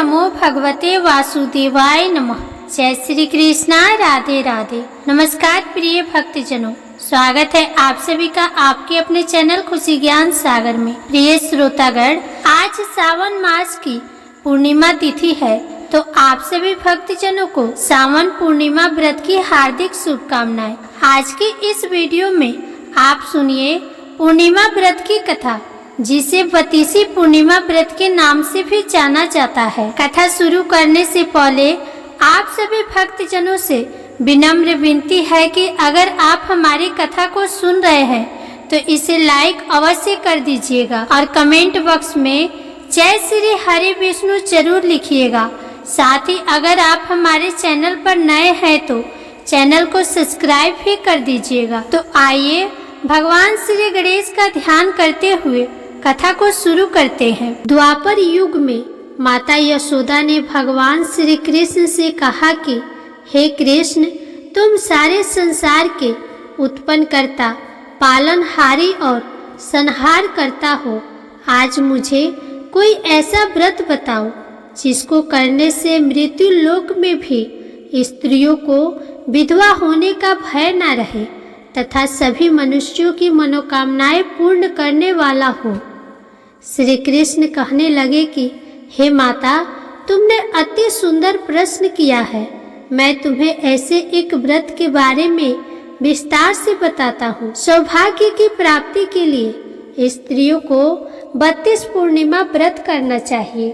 नमो भगवते वासुदेवाय नमः। जय श्री कृष्णा, राधे राधे। नमस्कार प्रिय भक्तजनों, स्वागत है आप सभी का आपके अपने चैनल खुशी ज्ञान सागर में। प्रिय श्रोतागण, आज सावन मास की पूर्णिमा तिथि है, तो आप सभी भक्तजनों को सावन पूर्णिमा व्रत की हार्दिक शुभकामनाएं। आज की इस वीडियो में आप सुनिए पूर्णिमा व्रत की कथा, जिसे बतीसी पूर्णिमा व्रत के नाम से भी जाना जाता है। कथा शुरू करने से पहले आप सभी भक्तजनों से विनम्र विनती है कि अगर आप हमारी कथा को सुन रहे हैं तो इसे लाइक अवश्य कर दीजिएगा और कमेंट बॉक्स में जय श्री हरि विष्णु जरूर लिखिएगा। साथ ही अगर आप हमारे चैनल पर नए हैं तो चैनल को सब्सक्राइब भी कर दीजिएगा। तो आइए भगवान श्री गणेश का ध्यान करते हुए कथा को शुरू करते हैं। द्वापर युग में माता यशोदा ने भगवान श्री कृष्ण से कहा कि हे कृष्ण, तुम सारे संसार के उत्पन्न करता, पालनहारी और संहार करता हो। आज मुझे कोई ऐसा व्रत बताओ जिसको करने से मृत्यु लोक में भी स्त्रियों को विधवा होने का भय न रहे तथा सभी मनुष्यों की मनोकामनाएं पूर्ण करने वाला हो। श्री कृष्ण कहने लगे कि हे माता, तुमने अति सुंदर प्रश्न किया है। मैं तुम्हें ऐसे एक व्रत के बारे में विस्तार से बताता हूँ। सौभाग्य की प्राप्ति के लिए स्त्रियों को 32 पूर्णिमा व्रत करना चाहिए।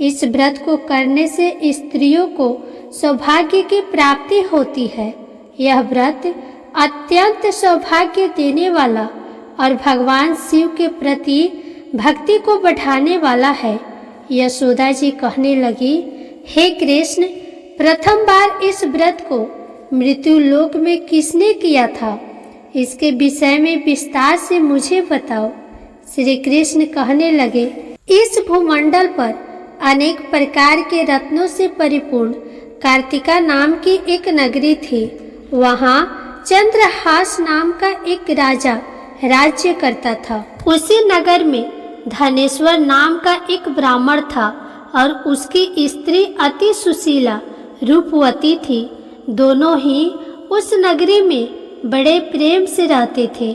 इस व्रत को करने से स्त्रियों को सौभाग्य की प्राप्ति होती है। यह व्रत अत्यंत सौभाग्य देने वाला और भगवान शिव के प्रति भक्ति को बढ़ाने वाला है। यशोदा जी कहने लगी, हे कृष्ण, प्रथम बार इस व्रत को मृत्यु लोक में किसने किया था? इसके विषय में विस्तार से मुझे बताओ। श्री कृष्ण कहने लगे, इस भूमंडल पर अनेक प्रकार के रत्नों से परिपूर्ण कार्तिका नाम की एक नगरी थी। वहाँ चंद्रहास नाम का एक राजा राज्य करता था। उसी नगर में धनेश्वर नाम का एक ब्राह्मण था और उसकी स्त्री अति सुशीला रूपवती थी। दोनों ही उस नगरी में बड़े प्रेम से रहते थे।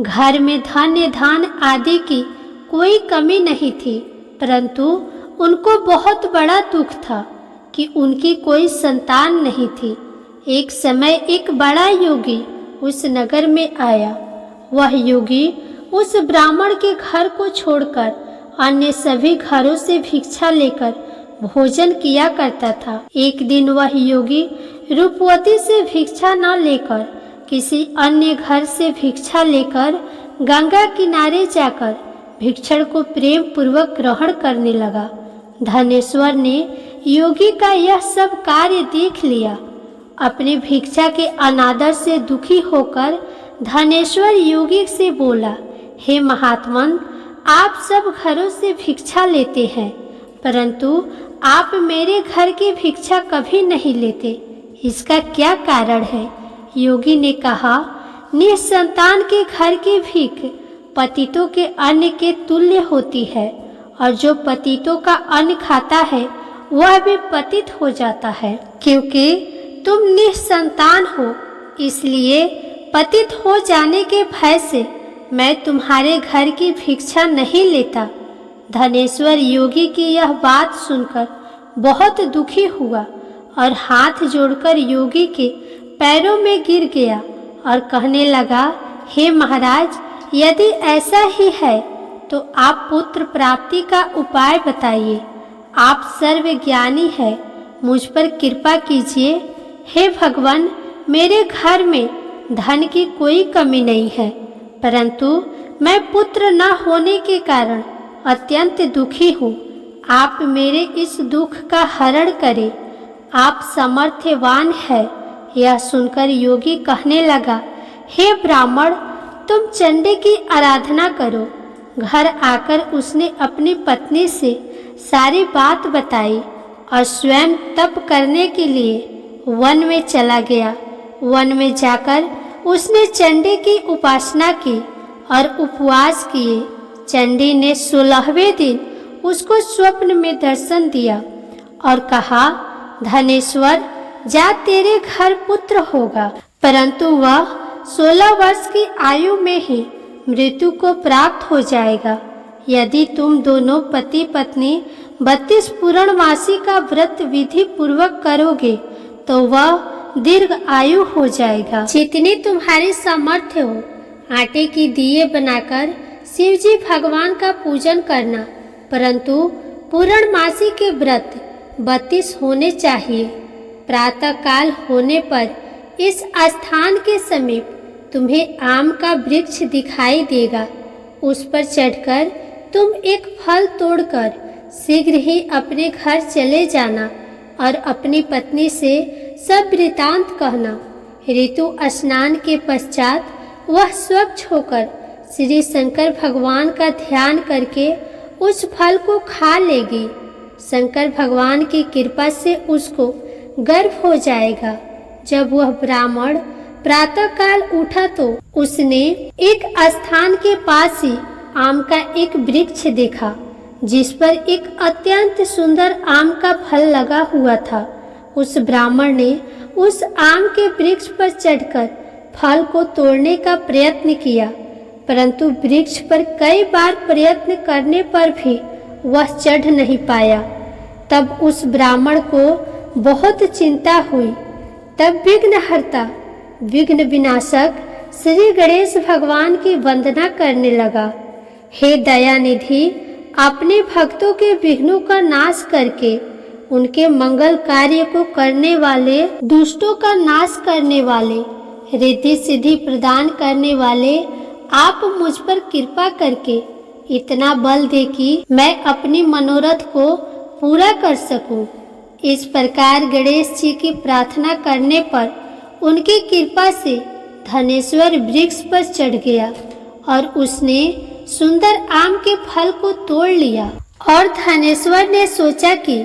घर में धान्य धान आदि की कोई कमी नहीं थी, परंतु उनको बहुत बड़ा दुख था कि उनकी कोई संतान नहीं थी। एक समय एक बड़ा योगी उस नगर में आया। वह योगी उस ब्राह्मण के घर को छोड़कर अन्य सभी घरों से भिक्षा लेकर भोजन किया करता था। एक दिन वह योगी रूपवती से भिक्षा न लेकर किसी अन्य घर से भिक्षा लेकर गंगा किनारे जाकर भिक्षण को प्रेम पूर्वक ग्रहण करने लगा। धनेश्वर ने योगी का यह सब कार्य देख लिया। अपनी भिक्षा के अनादर से दुखी होकर धनेश्वर योगी से बोला, हे महात्मन, आप सब घरों से भिक्षा लेते हैं, परंतु आप मेरे घर की भिक्षा कभी नहीं लेते। इसका क्या कारण है? योगी ने कहा, निसंतान के घर की भीख पतितों के अन्न के तुल्य होती है, और जो पतितों का अन्न खाता है वह भी पतित हो जाता है। क्योंकि तुम निसंतान हो, इसलिए पतित हो जाने के भय से मैं तुम्हारे घर की भिक्षा नहीं लेता। धनेश्वर योगी की यह बात सुनकर बहुत दुखी हुआ और हाथ जोड़कर योगी के पैरों में गिर गया और कहने लगा, हे महाराज, यदि ऐसा ही है तो आप पुत्र प्राप्ति का उपाय बताइए। आप सर्वज्ञानी हैं, मुझ पर कृपा कीजिए। हे भगवान, मेरे घर में धन की कोई कमी नहीं है, परंतु मैं पुत्र न होने के कारण अत्यंत दुखी हूँ। आप मेरे इस दुख का हरण करें। आप सामर्थ्यवान हैं। यह सुनकर योगी कहने लगा, हे ब्राह्मण, तुम चंडी की आराधना करो। घर आकर उसने अपनी पत्नी से सारी बात बताई और स्वयं तप करने के लिए वन में चला गया। वन में जाकर उसने चंडी की उपासना की और उपवास किए। चंडी ने 16वें दिन उसको स्वप्न में दर्शन दिया और कहा, धनेश्वर, जा, तेरे घर पुत्र होगा। परंतु वह 16 वर्ष की आयु में ही मृत्यु को प्राप्त हो जाएगा। यदि तुम दोनों पति पत्नी 32 पूर्णमासी का व्रत विधि पूर्वक करोगे तो वह दीर्घ आयु हो जाएगा। जितनी तुम्हारी सामर्थ्य हो, आटे की दिए बनाकर शिव जी भगवान का पूजन करना, परंतु पूर्णमासी के व्रत 32 होने चाहिए। प्रातः काल होने पर इस स्थान के समीप तुम्हें आम का वृक्ष दिखाई देगा। उस पर चढ़कर तुम एक फल तोड़कर शीघ्र ही अपने घर चले जाना और अपनी पत्नी से सब वृतांत कहना। ऋतु स्नान के पश्चात वह स्वच्छ होकर श्री शंकर भगवान का ध्यान करके उस फल को खा लेगी। शंकर भगवान की कृपा से उसको गर्भ हो जाएगा। जब वह ब्राह्मण प्रातःकाल उठा तो उसने एक स्थान के पास ही आम का एक वृक्ष देखा, जिस पर एक अत्यंत सुंदर आम का फल लगा हुआ था। उस ब्राह्मण ने उस आम के वृक्ष पर चढ़कर फल को तोड़ने का प्रयत्न किया, परंतु वृक्ष पर कई बार प्रयत्न करने पर भी वह चढ़ नहीं पाया। तब उस ब्राह्मण को बहुत चिंता हुई। तब विघ्नहर्ता, विघ्न विनाशक श्री गणेश भगवान की वंदना करने लगा। हे दयानिधि, अपने भक्तों के विघ्नों का नाश करके उनके मंगल कार्य को करने वाले, दुष्टों का नाश करने वाले, रिद्धि सिद्धि प्रदान करने वाले, आप मुझ पर कृपा करके इतना बल दे कि मैं अपनी मनोरथ को पूरा कर सकूं। इस प्रकार गणेश जी की प्रार्थना करने पर उनकी कृपा से धनेश्वर वृक्ष पर चढ़ गया और उसने सुंदर आम के फल को तोड़ लिया। और धनेश्वर ने सोचा कि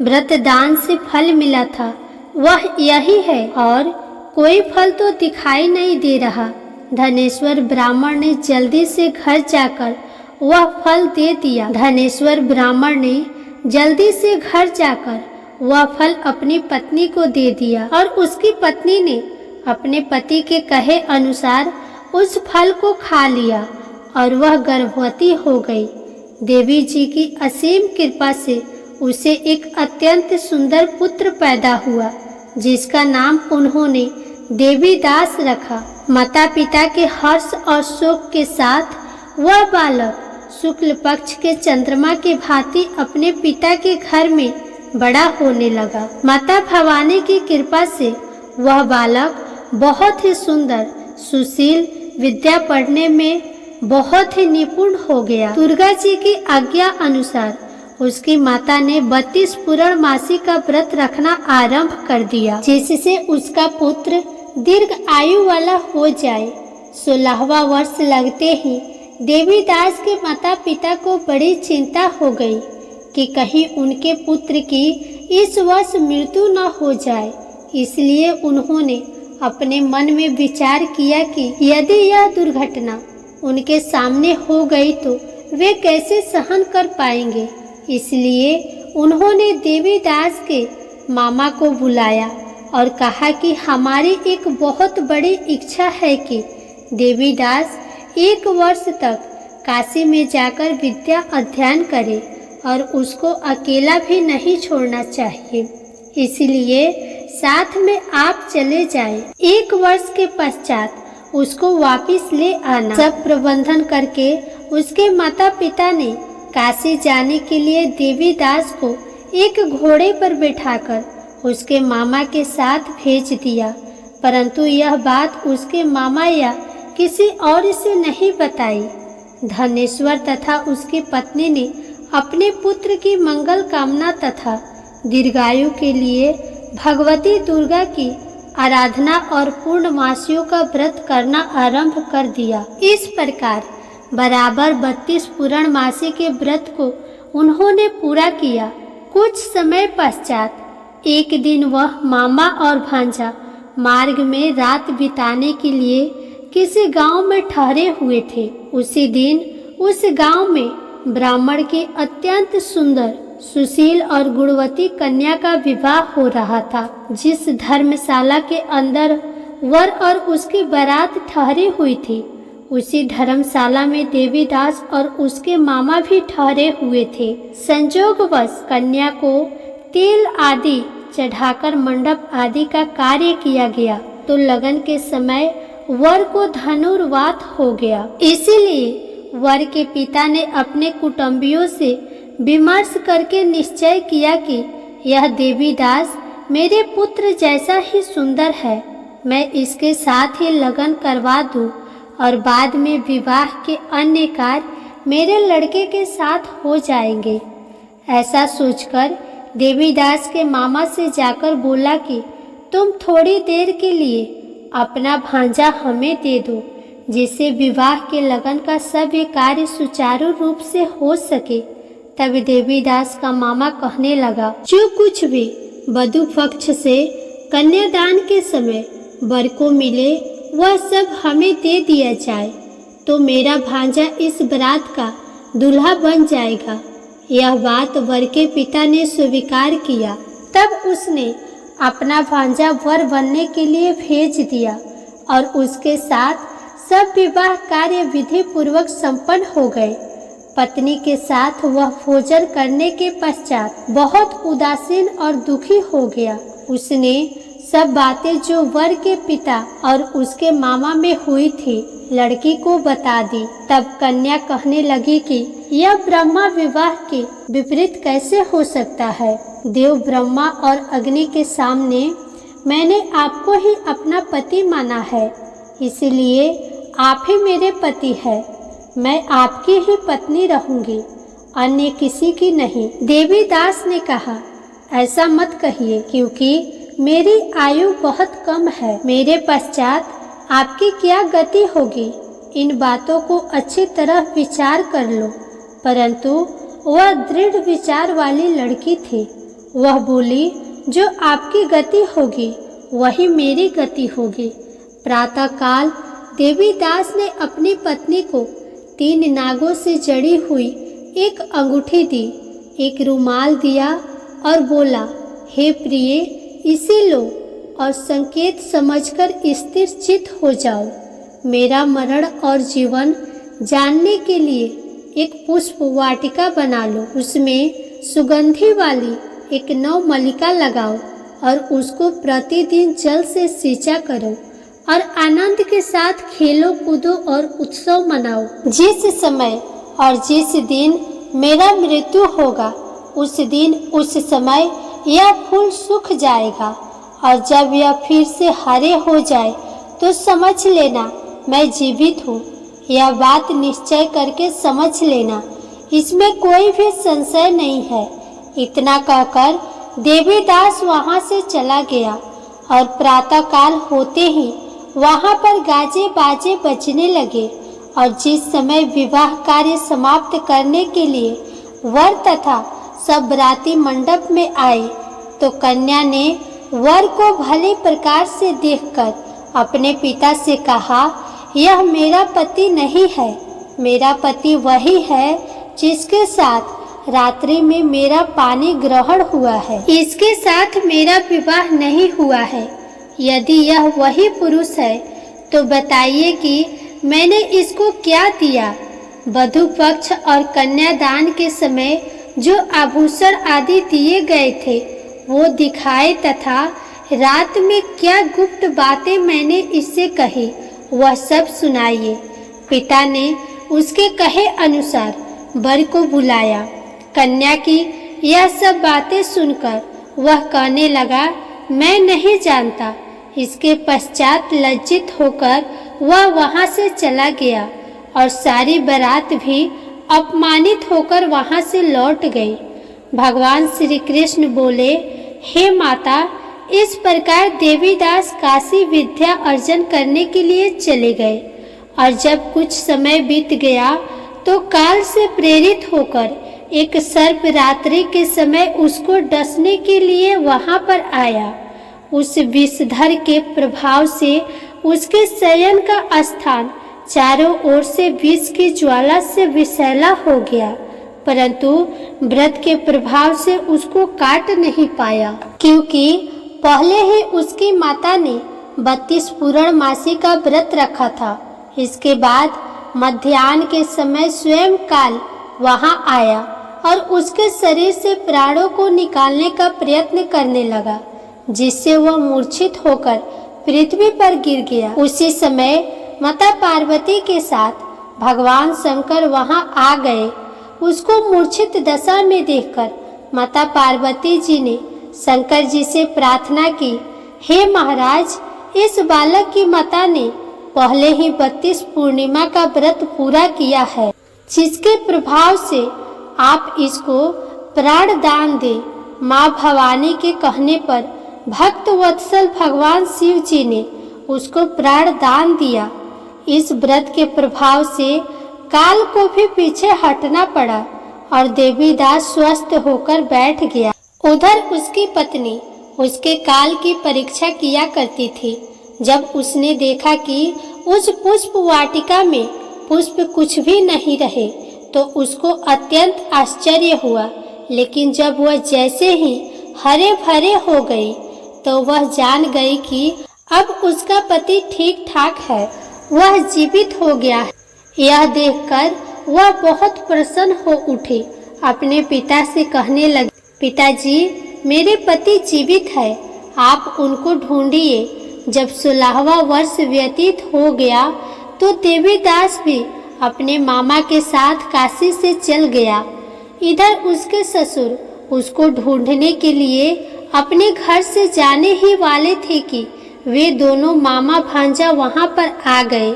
व्रत दान से फल मिला था वह यही है और कोई फल तो दिखाई नहीं दे रहा। धनेश्वर ब्राह्मण ने जल्दी से घर जाकर वह फल दे दिया। धनेश्वर ब्राह्मण ने जल्दी से घर जाकर वह फल अपनी पत्नी को दे दिया और उसकी पत्नी ने अपने पति के कहे अनुसार उस फल को खा लिया और वह गर्भवती हो गई। देवी जी की असीम कृपा से उसे एक अत्यंत सुंदर पुत्र पैदा हुआ, जिसका नाम उन्होंने देवीदास रखा। माता पिता के हर्ष और शोक के साथ वह बालक शुक्ल पक्ष के चंद्रमा के भांति अपने पिता के घर में बड़ा होने लगा। माता भवानी की कृपा से वह बालक बहुत ही सुंदर, सुशील, विद्या पढ़ने में बहुत ही निपुण हो गया। दुर्गा जी की आज्ञा अनुसार उसकी माता ने 32 पूर्णमासी का व्रत रखना आरंभ कर दिया, जिससे उसका पुत्र दीर्घ आयु वाला हो जाए। 16वां वर्ष लगते ही देवीदास के माता पिता को बड़ी चिंता हो गई कि कहीं उनके पुत्र की इस वर्ष मृत्यु न हो जाए। इसलिए उन्होंने अपने मन में विचार किया कि यदि यह दुर्घटना उनके सामने हो गई तो वे कैसे सहन कर पाएंगे। इसलिए उन्होंने देवीदास के मामा को बुलाया और कहा कि हमारी एक बहुत बड़ी इच्छा है कि देवीदास 1 वर्ष तक काशी में जाकर विद्या अध्ययन करे और उसको अकेला भी नहीं छोड़ना चाहिए। इसलिए साथ में आप चले जाएं। 1 वर्ष के पश्चात उसको वापस ले आना। सब प्रबंधन करके उसके माता पिता ने काशी जाने के लिए देवीदास को एक घोड़े पर बैठाकर उसके मामा के साथ भेज दिया, परंतु यह बात उसके मामा या किसी और से नहीं बताई। धनेश्वर तथा उसकी पत्नी ने अपने पुत्र की मंगल कामना तथा दीर्घायु के लिए भगवती दुर्गा की आराधना और पूर्णमासियों का व्रत करना आरंभ कर दिया। इस प्रकार बराबर 32 पूर्णमासी के व्रत को उन्होंने पूरा किया। कुछ समय पश्चात एक दिन वह मामा और भांजा मार्ग में रात बिताने के लिए किसी गांव में ठहरे हुए थे। उसी दिन उस गांव में ब्राह्मण की अत्यंत सुंदर, सुशील और गुणवती कन्या का विवाह हो रहा था। जिस धर्मशाला के अंदर वर और उसकी बारात ठहरी हुई थी, उसी धर्मशाला में देवीदास और उसके मामा भी ठहरे हुए थे। संयोगवश कन्या को तेल आदि चढ़ाकर मंडप आदि का कार्य किया गया, तो लगन के समय वर को धनुर्वात हो गया। इसीलिए वर के पिता ने अपने कुटुंबियों से विमर्श करके निश्चय किया कि यह देवीदास मेरे पुत्र जैसा ही सुंदर है, मैं इसके साथ ही लगन करवा दूं और बाद में विवाह के अन्य कार्य मेरे लड़के के साथ हो जाएंगे। ऐसा सोचकर देवीदास के मामा से जाकर बोला कि तुम थोड़ी देर के लिए अपना भांजा हमें दे दो, जिससे विवाह के लगन का सभी कार्य सुचारू रूप से हो सके। तब देवीदास का मामा कहने लगा, जो कुछ भी वधू पक्ष से कन्यादान के समय वर को मिले वह सब हमें दे दिया जाए, तो मेरा भांजा इस बारात का दूल्हा बन जाएगा। यह बात वर के पिता ने स्वीकार किया। तब उसने अपना भांजा वर बनने के लिए भेज दिया और उसके साथ सब विवाह कार्य विधि पूर्वक संपन्न हो गए। पत्नी के साथ वह भोजन करने के पश्चात बहुत उदासीन और दुखी हो गया। उसने सब बातें जो वर के पिता और उसके मामा में हुई थी लड़की को बता दी। तब कन्या कहने लगी कि यह ब्रह्मा विवाह के विपरीत कैसे हो सकता है। देव ब्रह्मा और अग्नि के सामने मैंने आपको ही अपना पति माना है, इसलिए आप ही मेरे पति है। मैं आपकी ही पत्नी रहूंगी, अन्य किसी की नहीं। देवीदास ने कहा, ऐसा मत कहिए, क्योंकि मेरी आयु बहुत कम है। मेरे पश्चात आपकी क्या गति होगी, इन बातों को अच्छी तरह विचार कर लो। परंतु वह दृढ़ विचार वाली लड़की थी। वह बोली, जो आपकी गति होगी वही मेरी गति होगी। प्रातःकाल देवीदास ने अपनी पत्नी को 3 नागों से जड़ी हुई एक अंगूठी दी, एक रुमाल दिया और बोला, हे प्रिय, इसे लो और संकेत समझकर स्थिर चित्त हो जाओ। मेरा मरण और जीवन जानने के लिए एक पुष्प वाटिका बना लो, उसमें सुगंधि वाली एक नवमल्लिका लगाओ और उसको प्रतिदिन जल से सींचा करो और आनंद के साथ खेलो कूदो और उत्सव मनाओ। जिस समय और जिस दिन मेरा मृत्यु होगा उस दिन उस समय यह फूल सूख जाएगा और जब यह फिर से हरे हो जाए तो समझ लेना मैं जीवित हूँ। यह बात निश्चय करके समझ लेना, इसमें कोई भी संशय नहीं है। इतना कहकर देवीदास वहाँ से चला गया और प्रातःकाल होते ही वहाँ पर गाजे बाजे बजने लगे और जिस समय विवाह कार्य समाप्त करने के लिए वर तथा सब बराती मंडप में आए तो कन्या ने वर को भले प्रकार से देखकर अपने पिता से कहा, यह मेरा पति नहीं है, मेरा पति वही है जिसके साथ रात्रि में मेरा पानी ग्रहण हुआ है, इसके साथ मेरा विवाह नहीं हुआ है। यदि यह वही पुरुष है तो बताइए कि मैंने इसको क्या दिया। वधू पक्ष और कन्यादान के समय जो आभूषण आदि दिए गए थे वो दिखाए तथा रात में क्या गुप्त बातें मैंने इससे कही वह सब सुनाइए। पिता ने उसके कहे अनुसार वर को बुलाया। कन्या की यह सब बातें सुनकर वह कहने लगा, मैं नहीं जानता। इसके पश्चात लज्जित होकर वह वहाँ से चला गया और सारी बारात भी अपमानित होकर वहाँ से लौट गई। भगवान श्री कृष्ण बोले, हे माता, इस प्रकार देवीदास काशी विद्या अर्जन करने के लिए चले गए और जब कुछ समय बीत गया तो काल से प्रेरित होकर एक सर्प रात्रि के समय उसको डसने के लिए वहाँ पर आया। उस विषधर के प्रभाव से उसके शयन का स्थान चारों ओर से विष की ज्वाला से विषैला हो गया। परंतु व्रत के प्रभाव से उसको काट नहीं पाया, क्योंकि पहले ही उसकी माता ने 32 पूर्णमासी का व्रत रखा था। इसके बाद मध्याह्न के समय स्वयं काल वहां आया और उसके शरीर से प्राणों को निकालने का प्रयत्न करने लगा, जिससे वह मूर्छित होकर पृथ्वी पर गिर गया। उसी समय माता पार्वती के साथ भगवान शंकर वहां आ गए। उसको मूर्छित दशा में देखकर माता पार्वती जी ने शंकर जी से प्रार्थना की, हे महाराज, इस बालक की माता ने पहले ही 32 पूर्णिमा का व्रत पूरा किया है, जिसके प्रभाव से आप इसको प्राण दान दे। माँ भवानी के कहने पर भक्त वत्सल भगवान शिव जी ने उसको प्राण दान दिया। इस व्रत के प्रभाव से काल को भी पीछे हटना पड़ा और देवीदास स्वस्थ होकर बैठ गया। उधर उसकी पत्नी उसके काल की परीक्षा किया करती थी। जब उसने देखा कि उस पुष्प वाटिका में पुष्प कुछ भी नहीं रहे तो उसको अत्यंत आश्चर्य हुआ, लेकिन जब वह जैसे ही हरे भरे हो गई तो वह जान गई कि अब उसका पति ठीक ठाक है, वह जीवित हो गया है। यह देखकर वह बहुत प्रसन्न हो उठी। अपने पिता से कहने लगी, पिताजी, मेरे पति जीवित है, आप उनको ढूंढिए। जब 16वां वर्ष व्यतीत हो गया तो देवीदास भी अपने मामा के साथ काशी से चल गया। इधर उसके ससुर उसको ढूंढने के लिए अपने घर से जाने ही वाले थे कि वे दोनों मामा भांजा वहां पर आ गए।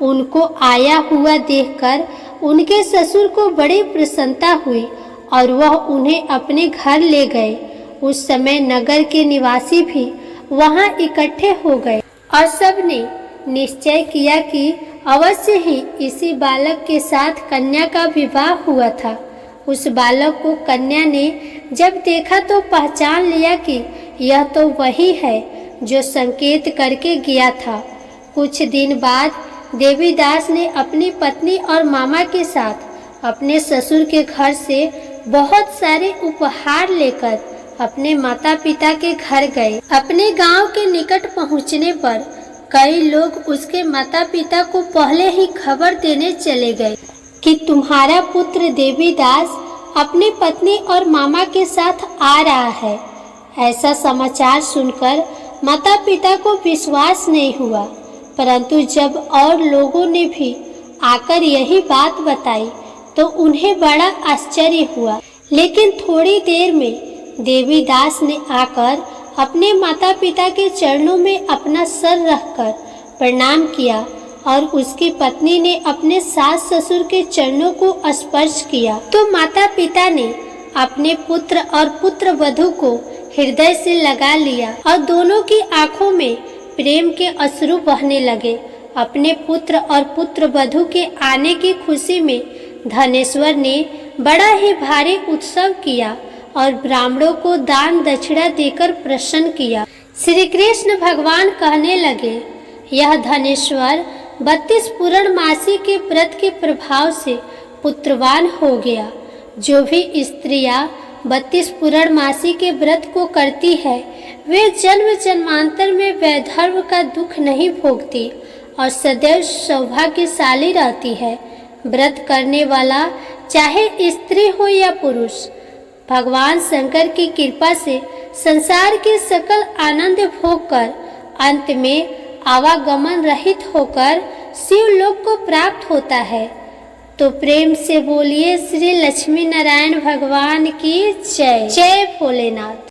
उनको आया हुआ देखकर उनके ससुर को बड़ी प्रसन्नता हुई और वह उन्हें अपने घर ले गए। उस समय नगर के निवासी भी वहां इकट्ठे हो गए और सबने निश्चय किया कि अवश्य ही इसी बालक के साथ कन्या का विवाह हुआ था। उस बालक को कन्या ने जब देखा तो पहचान लिया कि यह तो वही है जो संकेत करके गया था। कुछ दिन बाद देवीदास ने अपनी पत्नी और मामा के साथ अपने ससुर के घर से बहुत सारे उपहार लेकर अपने माता पिता के घर गए। अपने गांव के निकट पहुंचने पर कई लोग उसके माता पिता को पहले ही खबर देने चले गए कि तुम्हारा पुत्र देवीदास अपनी पत्नी और मामा के साथ आ रहा है। ऐसा समाचार सुनकर माता पिता को विश्वास नहीं हुआ, परंतु जब और लोगों ने भी आकर यही बात बताई तो उन्हें बड़ा आश्चर्य हुआ। लेकिन थोड़ी देर में देवीदास ने आकर अपने माता पिता के चरणों में अपना सर रखकर प्रणाम किया और उसकी पत्नी ने अपने सास ससुर के चरणों को स्पर्श किया तो माता पिता ने अपने पुत्र और पुत्र वधू को हृदय से लगा लिया और दोनों की आंखों में प्रेम के अश्रु बहने लगे। अपने पुत्र और पुत्र वधू के आने की खुशी में धनेश्वर ने बड़ा ही भारी उत्सव किया और ब्राह्मणों को दान दक्षिणा देकर प्रसन्न किया। श्री कृष्ण भगवान कहने लगे, यह धनेश्वर 32 पूर्णमासी के व्रत के प्रभाव से पुत्रवान हो गया। जो भी स्त्रियां 32 पूर्णमासी के व्रत को करती है वे जन्म जन्मांतर में वैधर्म का दुख नहीं भोगती और सदैव सौभाग्यशाली रहती है। व्रत करने वाला चाहे स्त्री हो या पुरुष भगवान शंकर की कृपा से संसार के सकल आनंद भोग कर अंत में आवागमन रहित होकर शिवलोक को प्राप्त होता है। तो प्रेम से बोलिए श्री लक्ष्मी नारायण भगवान की जय। जय भोलेनाथ।